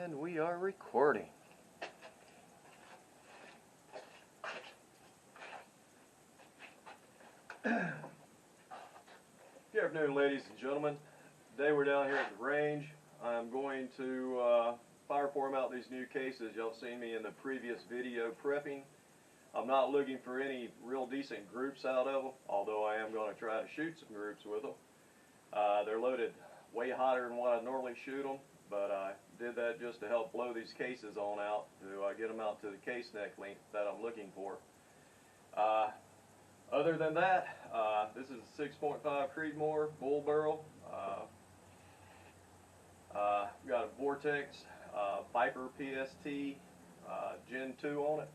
And we are recording. Good afternoon, ladies and gentlemen. Today we're down here at the range. I'm going to fire form out these new cases. Y'all seen me in the previous video prepping. I'm not looking for any real decent groups out of them, although I am going to try to shoot some groups with them. They're loaded way hotter than what I normally shoot them, but I did that just to help blow these cases on out to get them out to the case neck length that I'm looking for. Other than that, this is a 6.5 Creedmoor bull barrel. Got a Vortex Viper PST Gen 2 on it.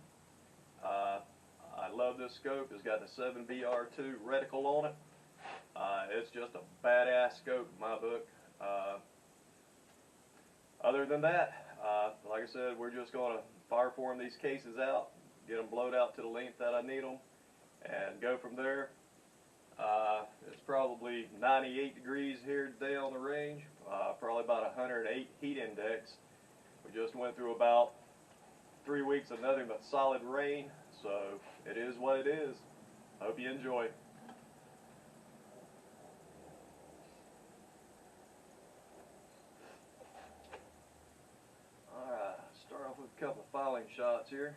I love this scope. It's got the 7BR2 reticle on it. It's just a badass scope in my book. Other than that, like I said, we're just going to fire form these cases out, get them blowed out to the length that I need them, and go from there. It's probably 98 degrees here today on the range, probably about 108 heat index. We just went through about 3 weeks of nothing but solid rain, so it is what it is. Hope you enjoy. Alright, start off with a couple of filing shots here.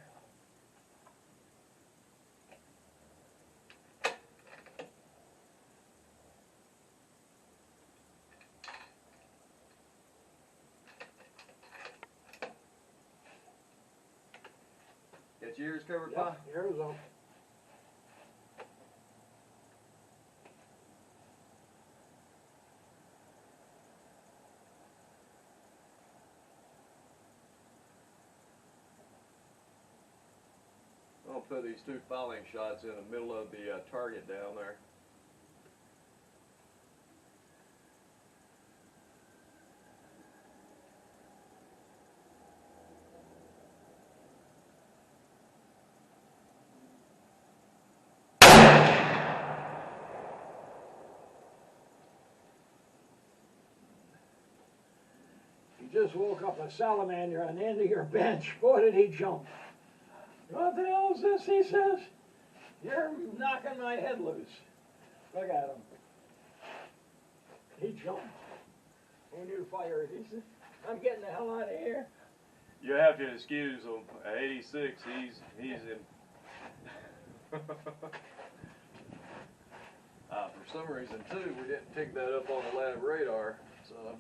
Get your ears covered, Pa? Ears on. I'll put these two filing shots in the middle of the target down there. You just woke up a salamander on the end of your bench. Boy, did he jump. What the hell is this, he says? You're knocking my head loose. Look at him. He jumped. When you fired, he said, I'm getting the hell out of here. You have to excuse him. At 86, he's in. For some reason, too, we didn't pick that up on the lab radar. So.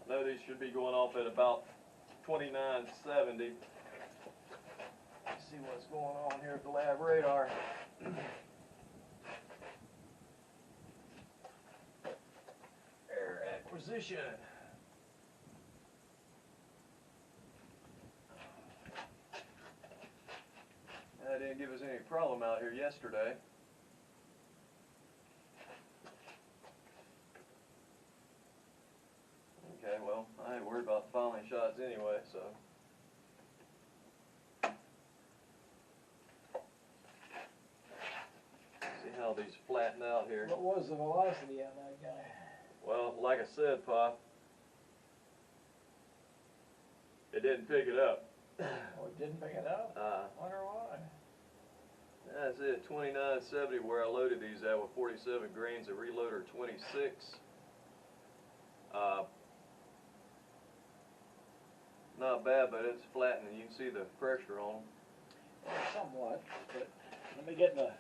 I know these should be going off at about 2970. Let's see what's going on here at the lab radar. Air acquisition. That didn't give us any problem out here yesterday. Okay, well, I ain't worried about the filing shots anyway, so. See how these flatten out here. What was the velocity on that guy? Well, like I said, Pa, it didn't pick it up. Oh, it didn't pick it up? Wonder why. That's it, 2970 where I loaded these at with 47 grains of reloader 26. Not bad, but it's flattening. You can see the pressure on them. Well, somewhat, but let me get in the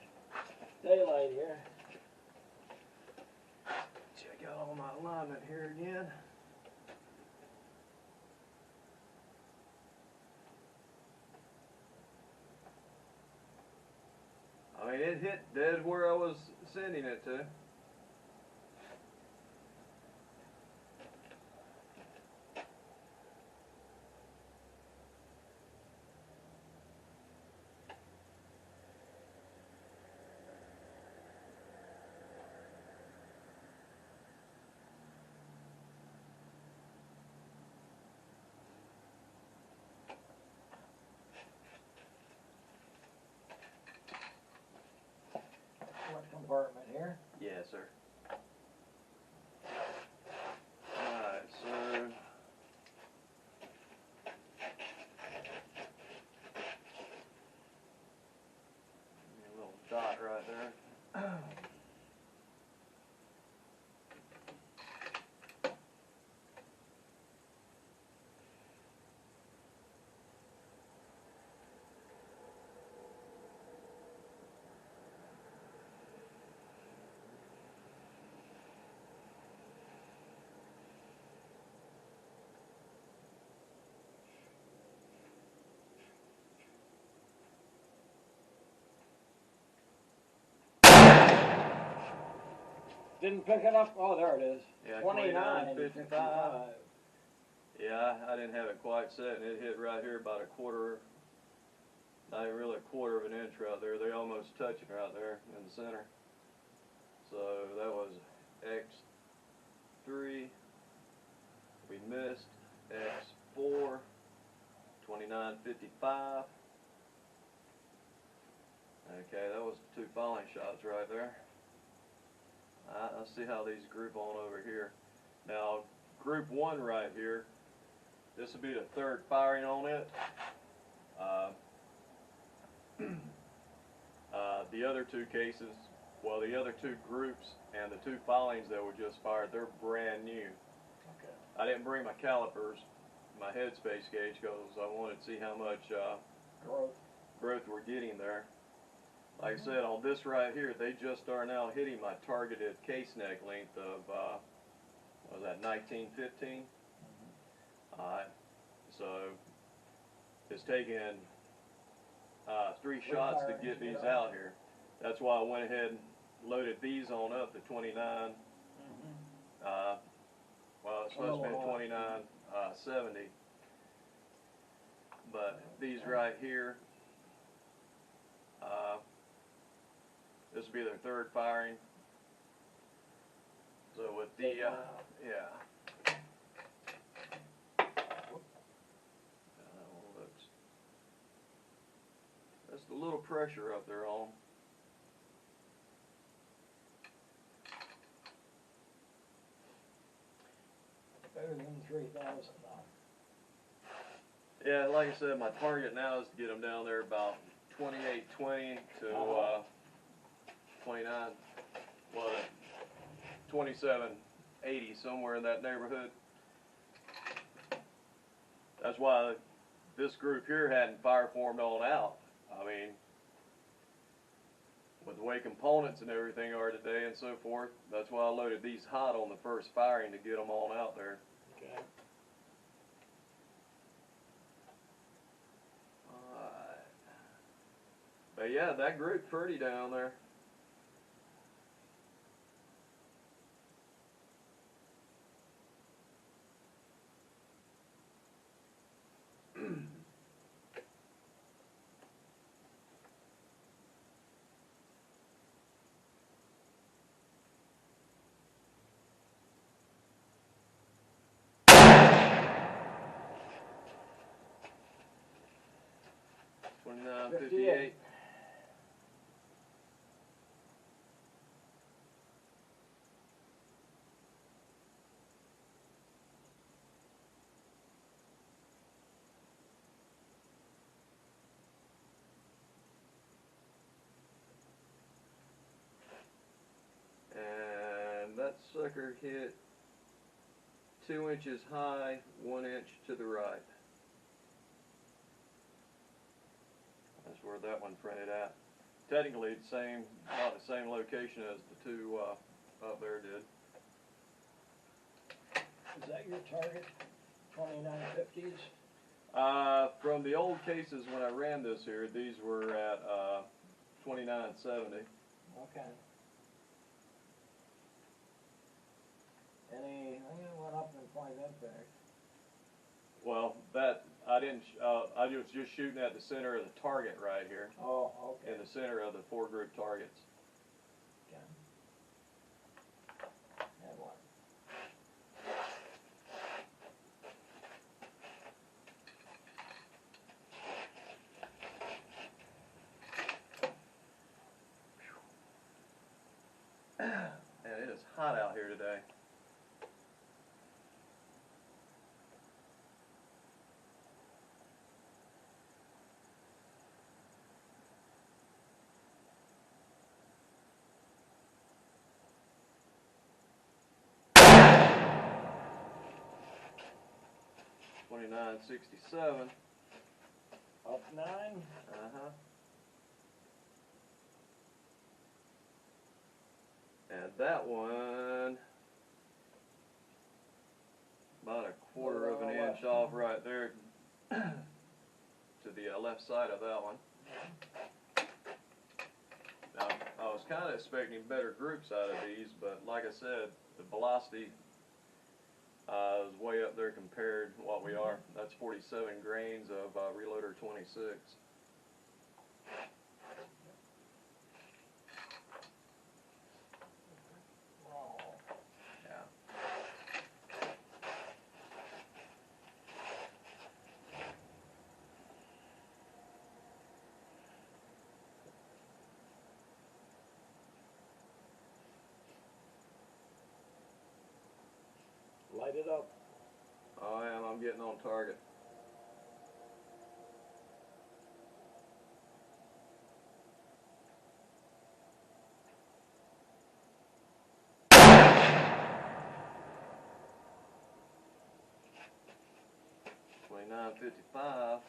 daylight here. Check out all my alignment here again. I mean, it hit dead where I was sending it to. What compartment here? Yes. Didn't pick it up. Oh, there it is. Yeah, 29, 55. Yeah, I didn't have it quite set, and it hit right here about a quarter, not even really a quarter of an inch right there. They're almost touching right there in the center. So that was X3. We missed X4, 29.55. Okay, that was two falling shots right there. I see how these group on over here. Now, group 1 right here, this will be the third firing on it. The other two cases, well, the other two groups and the two filings that were just fired, they're brand new. Okay. I didn't bring my calipers, my headspace gauge, because I wanted to see how much growth we're getting there. Like I said, on this right here, they just are now hitting my targeted case neck length of, what was that, 1915? So it's taken 3 shots to get these out here. That's why I went ahead and loaded these on up to 29. Well, it's supposed to be 29.70. But these right here, this will be their third firing. So with the, yeah. That's the little pressure up there on. Better than 3,000 now. Yeah, like I said, my target now is to get them down there about 28.20 to 29, well, 27.80, somewhere in that neighborhood. That's why this group here hadn't fire formed on out. I mean, with the way components and everything are today and so forth, that's why I loaded these hot on the first firing to get them on out there. Okay. Alright. But yeah, that group's pretty down there. $29.58. And that sucker hit 2 inches high, 1 inch to the right. That's where that one printed at. Technically, the same, about the same location as the two up there did. Is that your target? 29.50s? From the old cases when I ran this here, these were at 29.70. Okay. Anything went up in point impact? Well, that I didn't. I was just shooting at the center of the target right here. Oh, okay. In the center of the 4 group targets. Okay. And one. And it is hot out here today. 2967. Up 9. Uh-huh. And that one, about a quarter of an inch off right there to the left side of that one. Now, I was kind of expecting better groups out of these, but like I said, the velocity is way up there compared to what we are. That's 47 grains of reloader 26. Yeah. Light it up. I am. I'm getting on target. $29.55.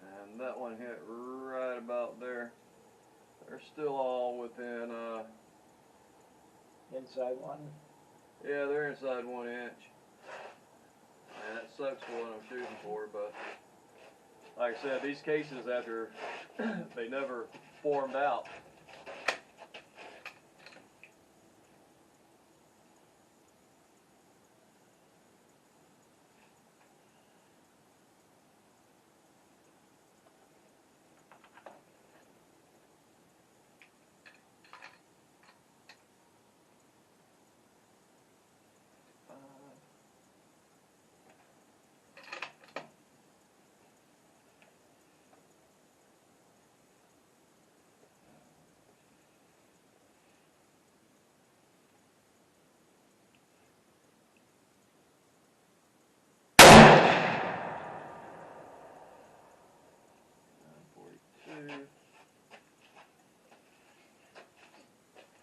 And that one hit right about there. They're still all within, Inside 1. yeah, they're inside 1 inch. And that sucks for what I'm shooting for, but like I said, these cases, after they never formed out.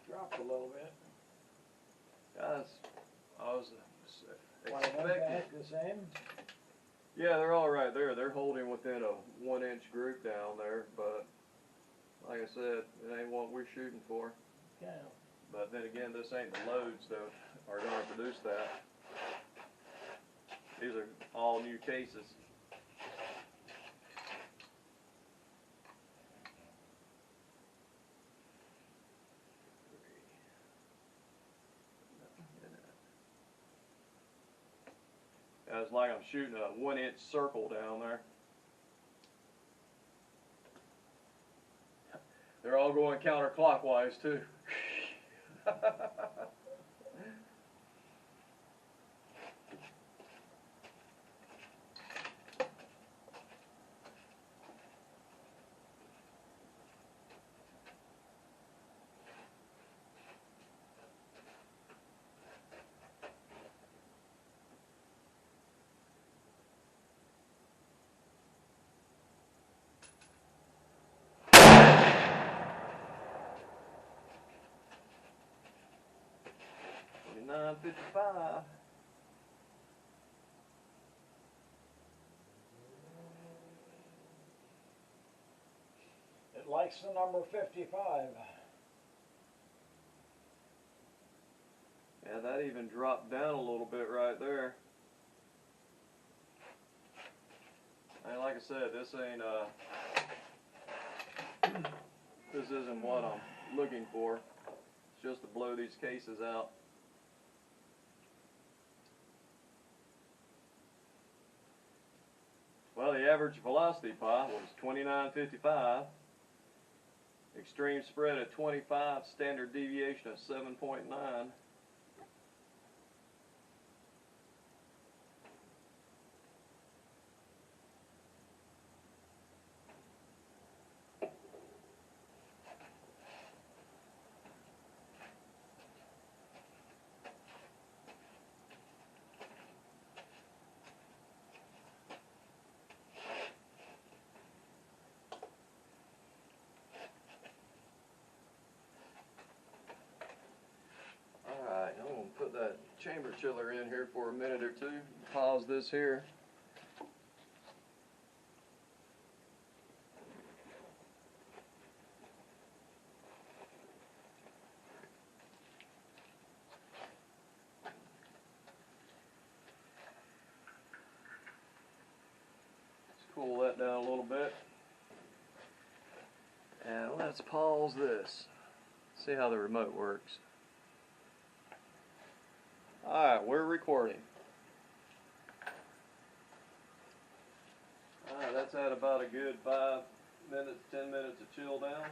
Dropped a little bit. Guys, I was One of them expecting. back the same. Yeah, they're all right there. They're holding within a 1 inch group down there, but like I said, it ain't what we're shooting for. Yeah. But then again, this ain't the loads that are going to produce that. These are all new cases. It's like I'm shooting a 1 inch circle down there. They're all going counterclockwise too. $29.55. It likes the number 55. Yeah, that even dropped down a little bit right there. And like I said, this ain't this isn't what I'm looking for. It's just to blow these cases out. Well, the average velocity pi was 29.55. Extreme spread of 25, standard deviation of 7.9. chamber chiller in here for a minute or two. Pause this here. Let's cool that down a little bit. And let's pause this. See how the remote works. Alright, we're recording. Alright, that's had about a good 5 minutes, 10 minutes of chill down.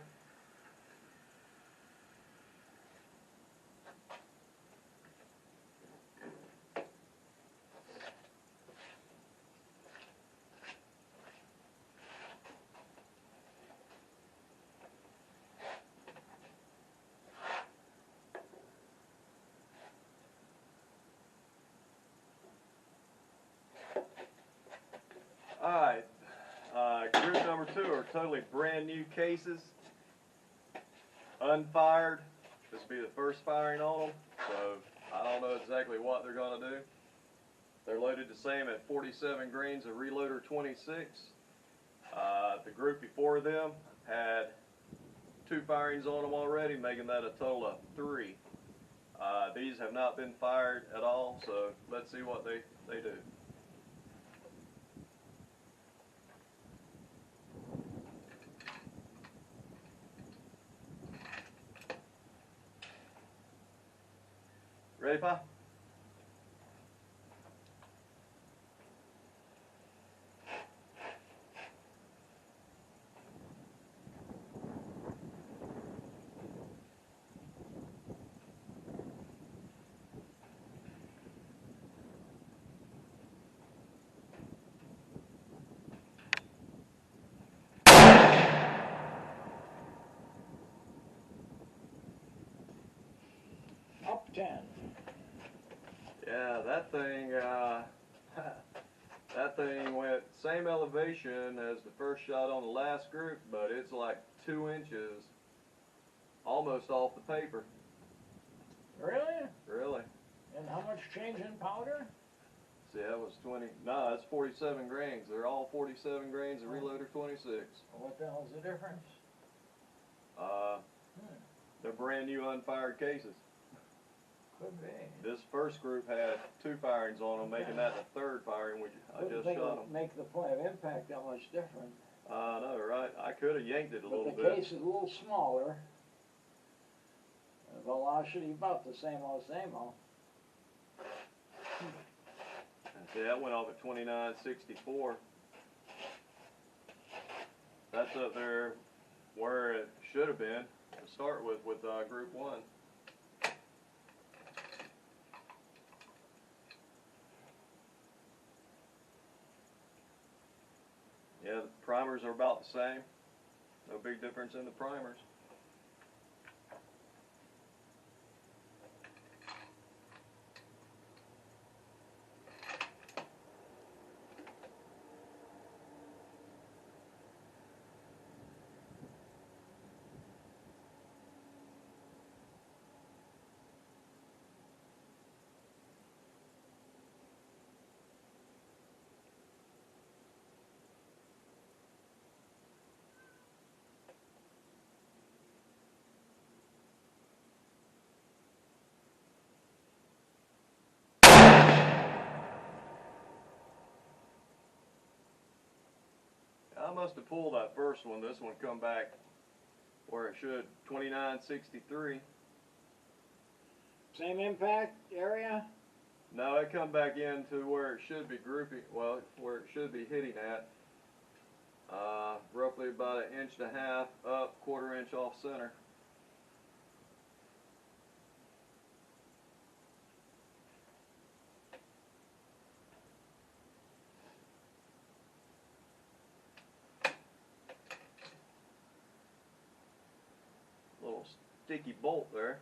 Alright, group number 2 are totally brand new cases, unfired. This will be the first firing on them, so I don't know exactly what they're going to do. They're loaded the same at 47 grains of reloader 26. The group before them had 2 firings on them already, making that a total of 3. These have not been fired at all, so let's see what they do. Ready, Pa? Up 10. Yeah, that thing went same elevation as the first shot on the last group, but it's like 2 inches almost off the paper. Really? Really? And how much change in powder? See, that was 20. No, that's 47 grains. They're all 47 grains of reloader 26. What the hell's the difference? They're brand new unfired cases. Could be. This first group had 2 firings on them, making that the 3rd firing, which I just shot them. Make the point of impact that much different. I know, right? I could have yanked it a little bit. But the case is a little smaller. The velocity about the same old, same old. See, that went off at 29.64. That's up there where it should have been to start with group 1. Yeah, the primers are about the same. No big difference in the primers. I must have pulled that first one. This one come back where it should, 29.63. Same impact area? No, it come back into where it should be grouping, well, where it should be hitting at. Roughly about 1.5 inches up, 1/4 inch off center. Little sticky bolt there.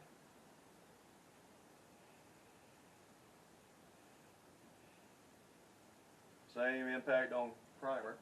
Same impact on primer.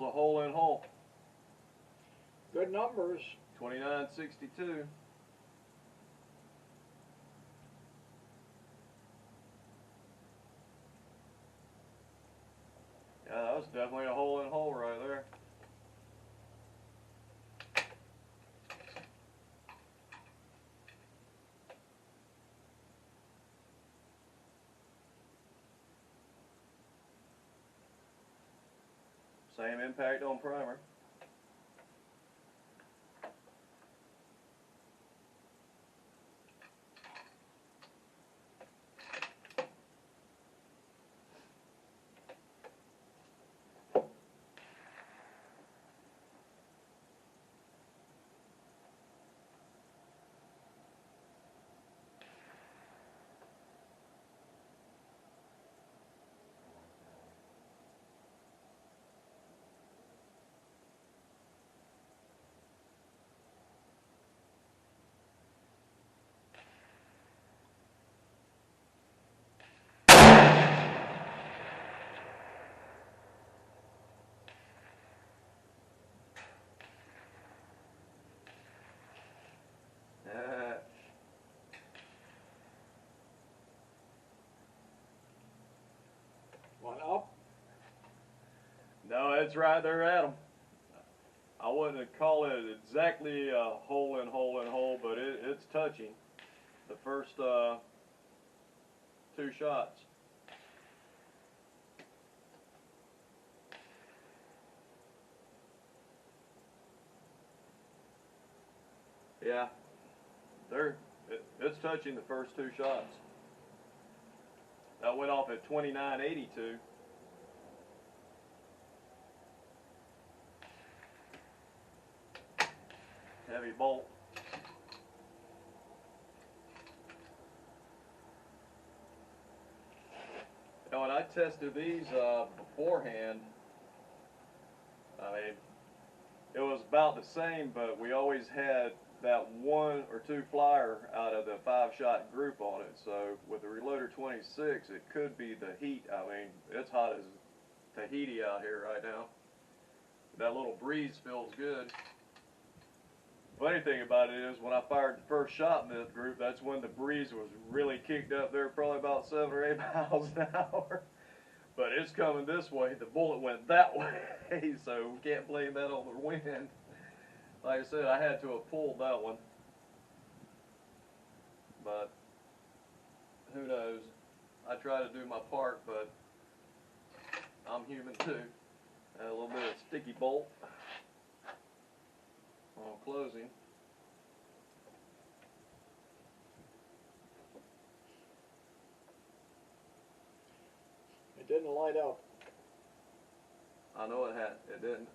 a hole-in-hole. Good numbers. 2962. Yeah, that was definitely a hole-in-hole right there. Same impact on primer. One up. No, it's right there at them. I wouldn't call it exactly a hole-in-hole, but it's touching the first two shots. Yeah, it's touching the first two shots. That went off at 2982. Heavy bolt. And when I tested these beforehand, I mean, it was about the same, but we always had that one or two flyer out of the 5-shot group on it. So with the Reloader 26, it could be the heat. I mean, it's hot as Tahiti out here right now. That little breeze feels good. Funny thing about it is when I fired the first shot in this group, that's when the breeze was really kicked up there, probably about 7 or 8 miles an hour. But it's coming this way. The bullet went that way, so we can't blame that on the wind. Like I said, I had to have pulled that one. But who knows? I try to do my part, but I'm human too. Add a little bit of sticky bolt on closing. It didn't light up. I know it didn't.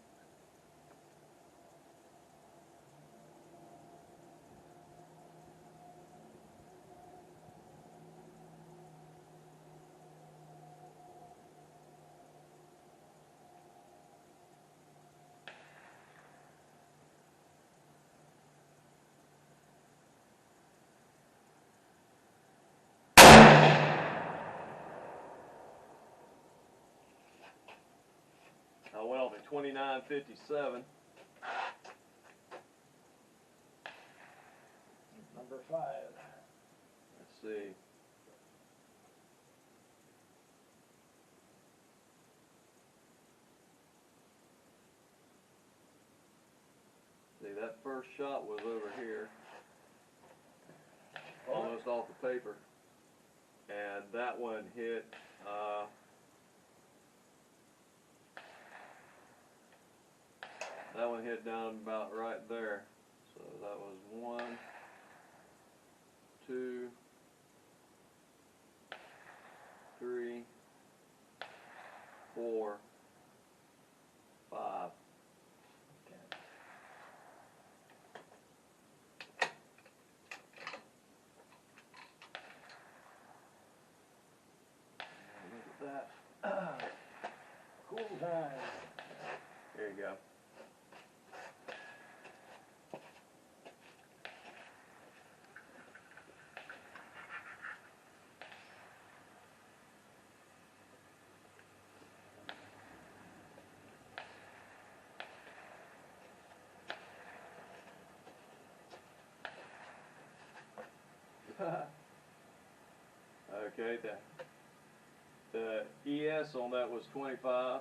I went off at 2957. Number 5. Let's see. See, that first shot was over here, almost off the paper, and that one hit. That one hit down about right there. So that was 1, 2, 3, 4, 5. Look at that. Cool time. There you go. Okay, the ES on that was 25.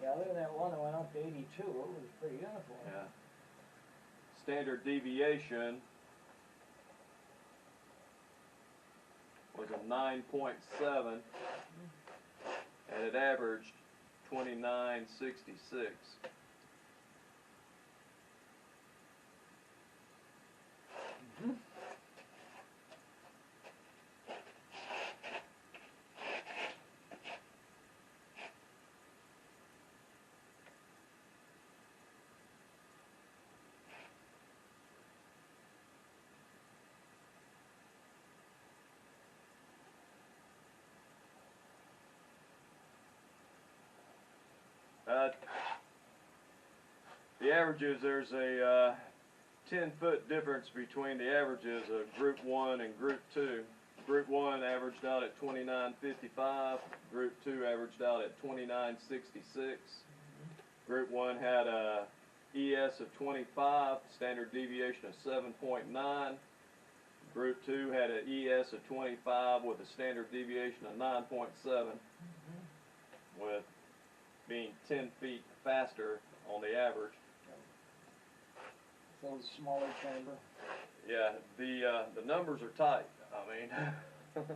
Yeah, look at that one that went up to 82. It was pretty uniform. Yeah. Standard deviation was a 9.7, and it averaged 29.66. The averages, there's a 10-foot difference between the averages of Group 1 and Group 2. Group 1 averaged out at 29.55. Group 2 averaged out at 29.66. Group 1 had a ES of 25, standard deviation of 7.9. Group 2 had an ES of 25 with a standard deviation of 9.7, with being 10 feet faster on the average. So smaller chamber. Yeah, the numbers are tight. I mean,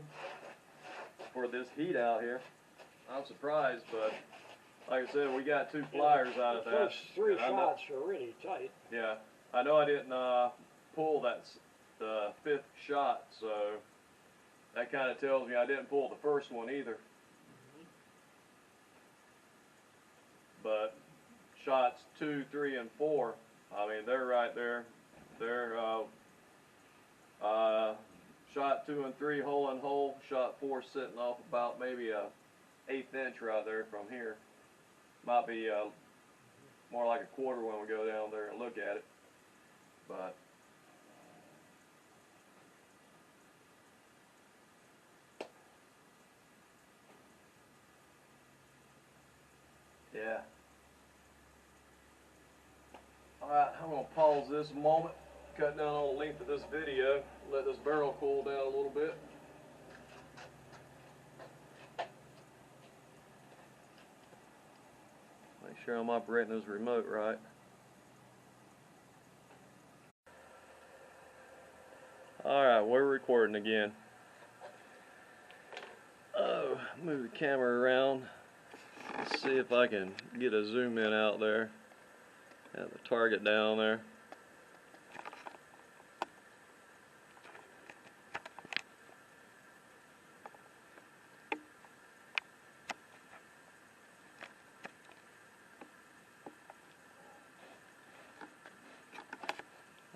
for this heat out here, I'm surprised, but like I said, we got 2 flyers out of that. The first 3 and I know- shots are really tight. Yeah, I know I didn't pull the 5th shot, so that kind of tells me I didn't pull the first one either. But shots 2, 3, and 4, I mean, they're right there. They're shot 2 and 3 hole in hole. Shot 4 sitting off about maybe a 1/8 inch right there from here. Might be more like a quarter when we go down there and look at it. But yeah. Alright, I'm going to pause this a moment, cut down on the length of this video, let this barrel cool down a little bit. Make sure I'm operating this remote right. Alright, we're recording again. Oh, move the camera around. Let's see if I can get a zoom in out there. Have the target down there.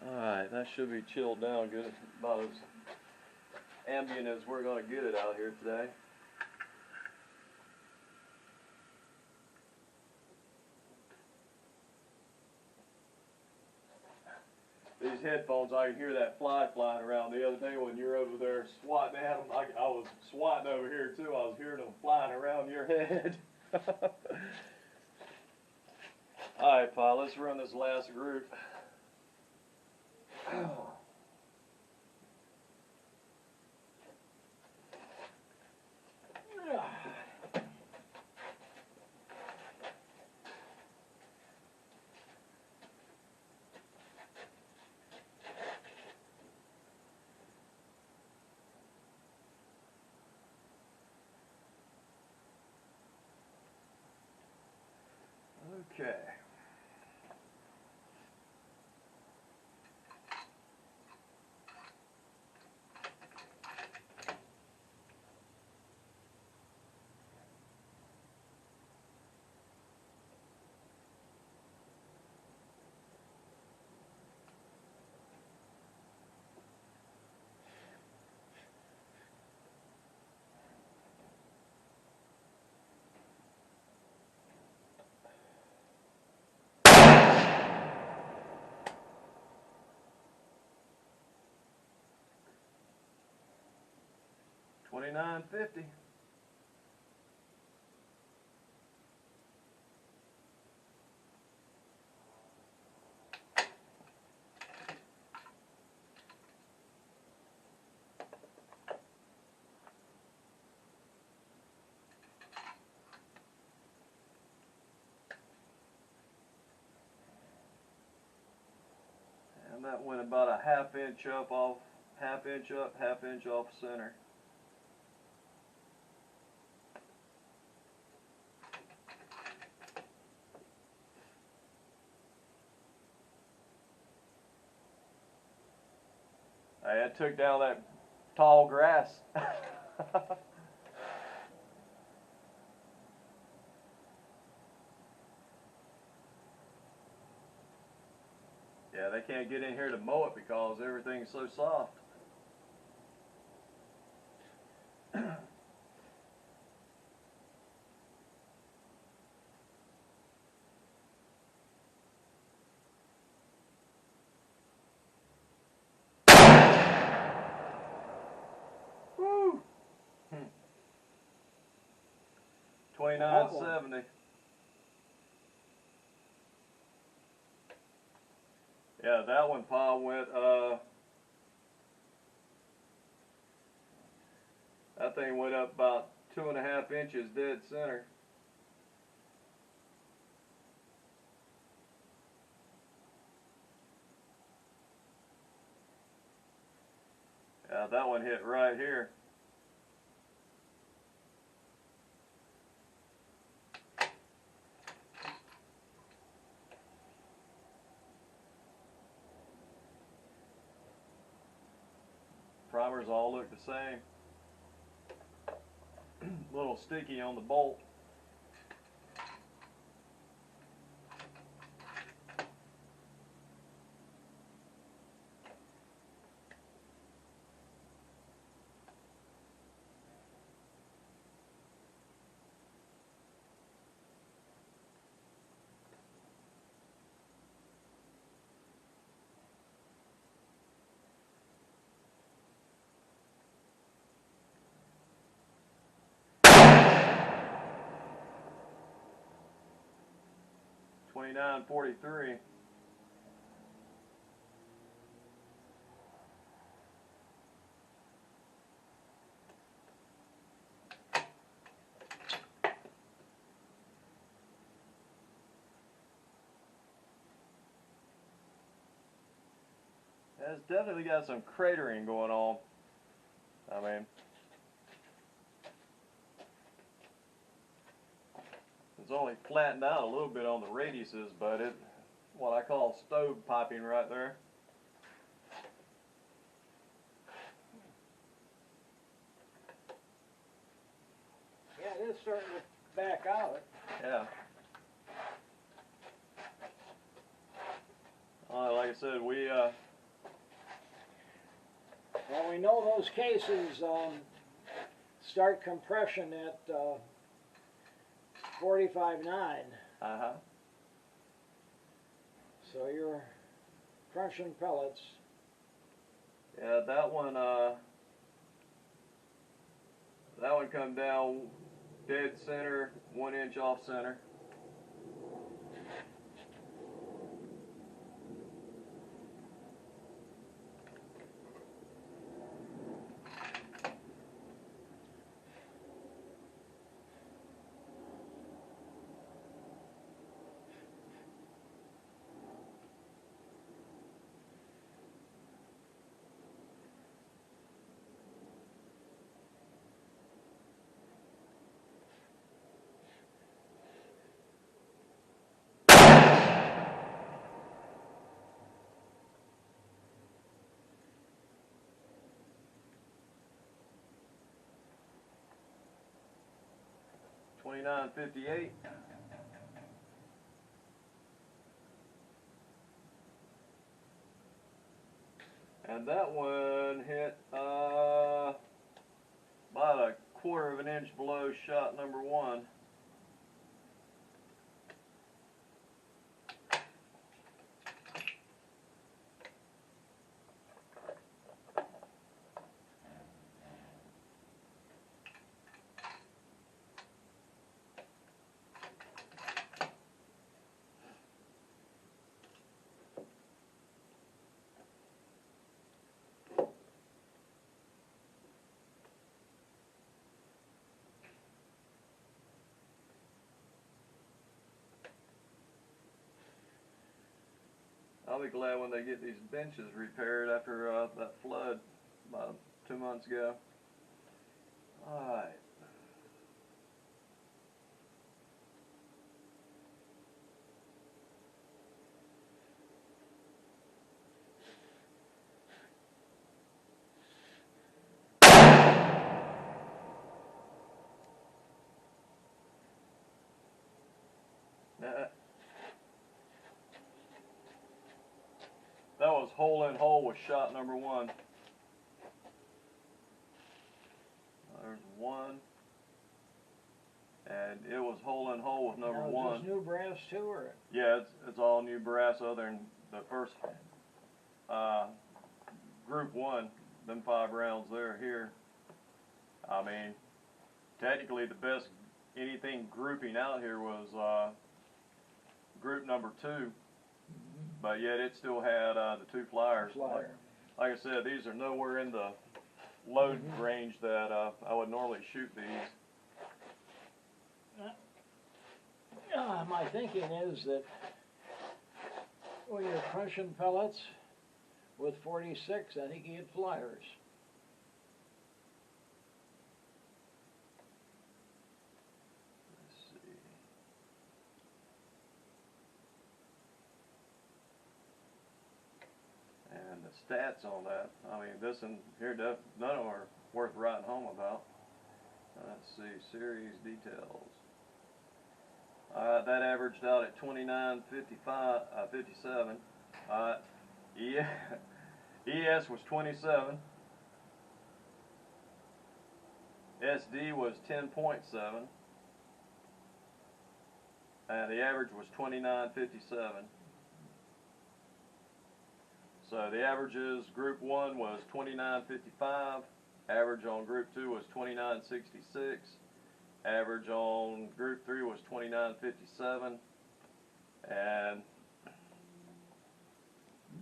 Alright, that should be chilled down good, about as ambient as we're going to get it out here today. These headphones, I can hear that fly flying around. The other day when you're over there swatting at them, I was swatting over here too. I was hearing them flying around your head. Alright, Pa, let's run this last group. Okay. $29.50. That went about a half inch up, half inch off center. I had took down that tall grass. Yeah, they can't get in here to mow it because everything's so soft. Woo! 29.70. Yeah, that one, Pa, went, that thing went up about 2.5 inches dead center. Yeah, that one hit right here. Primers all look the same. A little sticky on the bolt. $29.43. It's definitely got some cratering going on. I mean, it's only flattened out a little bit on the radiuses, but it, what I call stove piping right there. Yeah, it is starting to back out. Yeah. Like I said, we Well, we know those cases start compression at 45.9. So you're crunching pellets. Yeah, that one come down dead center, 1 inch off center. $29.58. And that one hit about a 1/4 of an inch below shot number 1. I'll be glad when they get these benches repaired after that flood about 2 months ago. Alright. That was hole in hole with shot number 1. There's 1. And it was hole in hole with number 1. Is this new brass too, or? Yeah, it's all new brass other than the first group 1, them 5 rounds there here. I mean, technically the best anything grouping out here was group number 2. But yet it still had the 2 flyers. Like I said, these are nowhere in the load range that I would normally shoot these. My thinking is that when you're crushing pellets with 46, I think you get flyers. The stats on that, I mean, this and here, none of them are worth writing home about. Let's see, series details. That averaged out at 27. ES was 27. SD was 10.7. And the average was 29.57. So the averages, group 1 was 29.55, average on group 2 was 29.66, average on group 3 was 29.57, and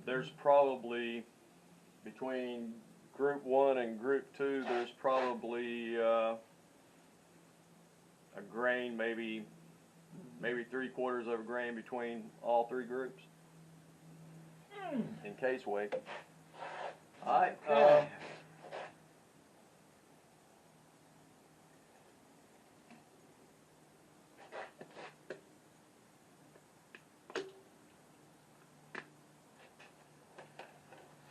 there's probably, between group 1 and group 2, there's probably a grain, maybe 3/4 of a grain between all 3 groups. In case weight. Alright.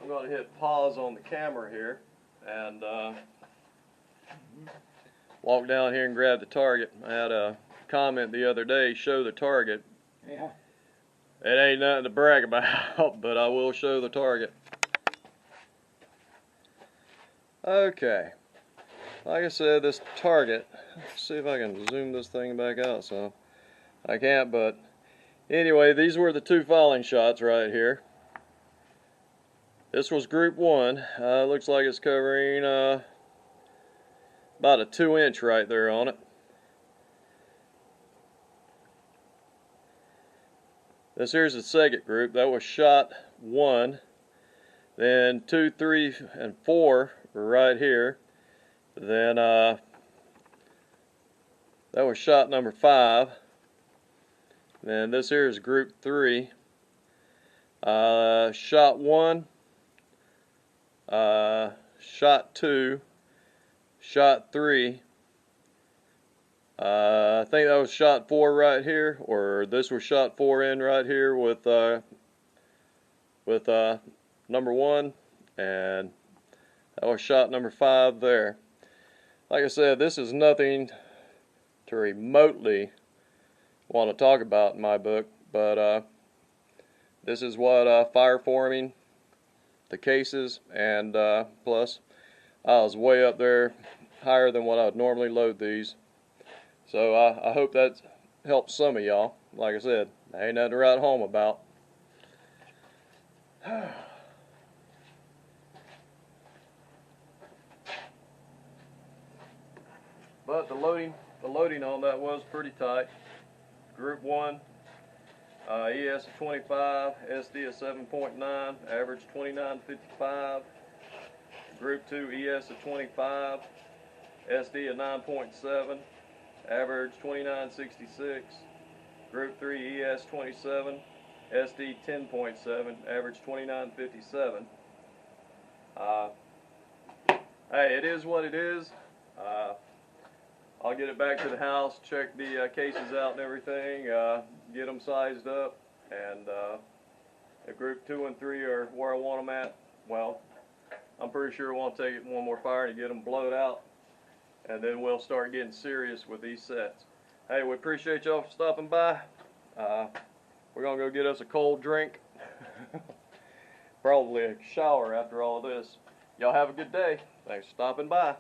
I'm going to hit pause on the camera here and walk down here and grab the target. I had a comment the other day, show the target. Yeah. It ain't nothing to brag about, but I will show the target. Okay. Like I said, this target, let's see if I can zoom this thing back out so. I can't, but anyway, these were the 2 fouling shots right here. This was group 1. Looks like it's covering about a 2-inch right there on it. This here's the second group. That was shot 1. Then 2, 3, and 4 were right here. Then that was shot number 5. Then this here is group 3. Shot 1, shot 2, shot 3. I think that was shot 4 right here, or this was shot 4 in right here with number 1, and that was shot number 5 there. Like I said, this is nothing to remotely want to talk about in my book, but this is what fire forming, the cases, and plus I was way up there, higher than what I would normally load these. So I hope that helps some of y'all. Like I said, ain't nothing to write home about. But the loading on that was pretty tight. Group 1, ES of 25, SD of 7.9, average 29.55. Group 2, ES of 25, SD of 9.7. Average 29.66. Group 3 ES 27, SD 10.7, average 29.57. Hey, it is what it is. I'll get it back to the house, check the cases out and everything, get them sized up, and if group 2 and 3 are where I want them at, well, I'm pretty sure we'll take it one more fire to get them blowed out, and then we'll start getting serious with these sets. Hey, we appreciate y'all for stopping by. We're gonna go get us a cold drink. Probably a shower after all this. Y'all have a good day. Thanks for stopping by.